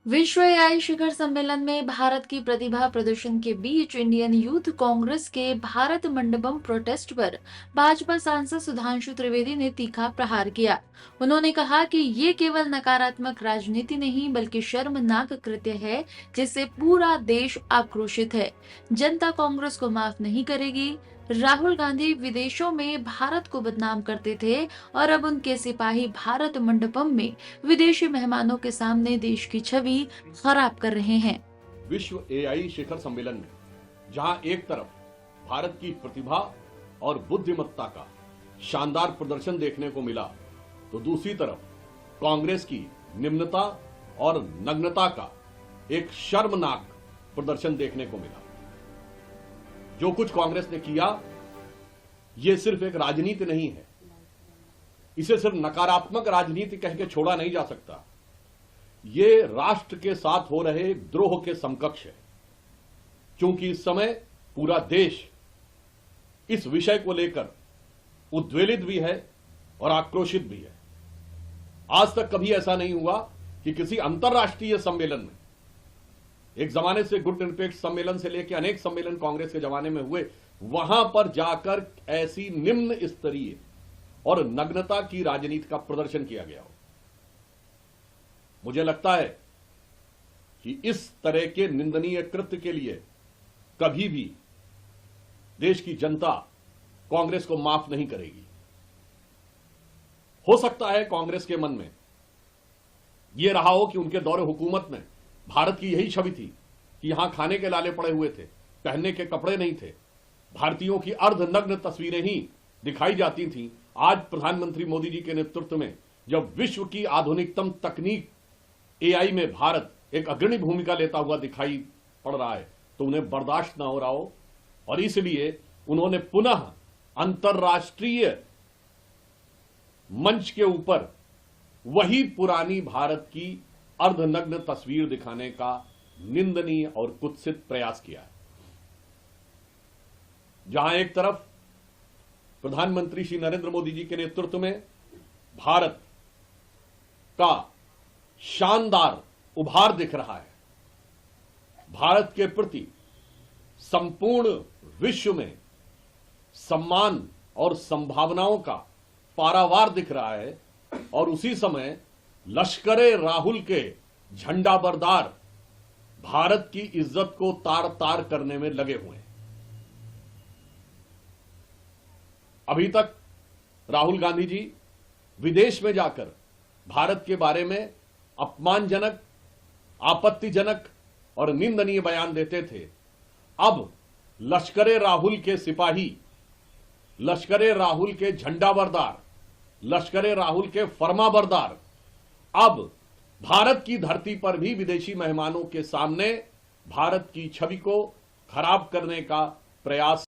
विश्व एआई शिखर सम्मेलन में भारत की प्रतिभा प्रदर्शन के बीच इंडियन यूथ कांग्रेस के भारत मंडपम प्रोटेस्ट पर भाजपा सांसद सुधांशु त्रिवेदी ने तीखा प्रहार किया। उन्होंने कहा कि ये केवल नकारात्मक राजनीति नहीं बल्कि शर्मनाक कृत्य है, जिससे पूरा देश आक्रोशित है। जनता कांग्रेस को माफ नहीं करेगी। राहुल गांधी विदेशों में भारत को बदनाम करते थे और अब उनके सिपाही भारत मंडपम में विदेशी मेहमानों के सामने देश की छवि खराब कर रहे हैं। विश्व एआई शिखर सम्मेलन में जहां एक तरफ भारत की प्रतिभा और बुद्धिमत्ता का शानदार प्रदर्शन देखने को मिला, तो दूसरी तरफ कांग्रेस की निम्नता और नग्नता का एक शर्मनाक प्रदर्शन देखने को मिला। जो कुछ कांग्रेस ने किया, यह सिर्फ एक राजनीति नहीं है। इसे सिर्फ नकारात्मक राजनीति कह के छोड़ा नहीं जा सकता। ये राष्ट्र के साथ हो रहे द्रोह के समकक्ष है, क्योंकि इस समय पूरा देश इस विषय को लेकर उद्वेलित भी है और आक्रोशित भी है। आज तक कभी ऐसा नहीं हुआ कि किसी अंतर्राष्ट्रीय सम्मेलन में, एक जमाने से गुटनिरपेक्ष सम्मेलन से लेकर अनेक सम्मेलन कांग्रेस के जमाने में हुए, वहां पर जाकर ऐसी निम्न स्तरीय और नग्नता की राजनीति का प्रदर्शन किया गया हो। मुझे लगता है कि इस तरह के निंदनीय कृत्य के लिए कभी भी देश की जनता कांग्रेस को माफ नहीं करेगी। हो सकता है कांग्रेस के मन में यह रहा हो कि उनके दौरे हुकूमत में भारत की यही छवि थी कि यहां खाने के लाले पड़े हुए थे, पहनने के कपड़े नहीं थे, भारतीयों की अर्धनग्न तस्वीरें ही दिखाई जाती थीं। आज प्रधानमंत्री मोदी जी के नेतृत्व में जब विश्व की आधुनिकतम तकनीक एआई में भारत एक अग्रणी भूमिका लेता हुआ दिखाई पड़ रहा है, तो उन्हें बर्दाश्त ना हो रहा हो, और इसलिए उन्होंने पुनः अंतर्राष्ट्रीय मंच के ऊपर वही पुरानी भारत की अर्धनग्न तस्वीर दिखाने का निंदनीय और कुत्सित प्रयास किया है। जहां एक तरफ प्रधानमंत्री श्री नरेंद्र मोदी जी के नेतृत्व में भारत का शानदार उभार दिख रहा है, भारत के प्रति संपूर्ण विश्व में सम्मान और संभावनाओं का पारावार दिख रहा है, और उसी समय लश्करे राहुल के झंडाबरदार भारत की इज्जत को तार तार करने में लगे हुए हैं। अभी तक राहुल गांधी जी विदेश में जाकर भारत के बारे में अपमानजनक, आपत्तिजनक और निंदनीय बयान देते थे। अब लश्करे राहुल के सिपाही, लश्करे राहुल के झंडाबरदार, लश्करे राहुल के फरमाबरदार अब भारत की धरती पर भी विदेशी मेहमानों के सामने भारत की छवि को खराब करने का प्रयास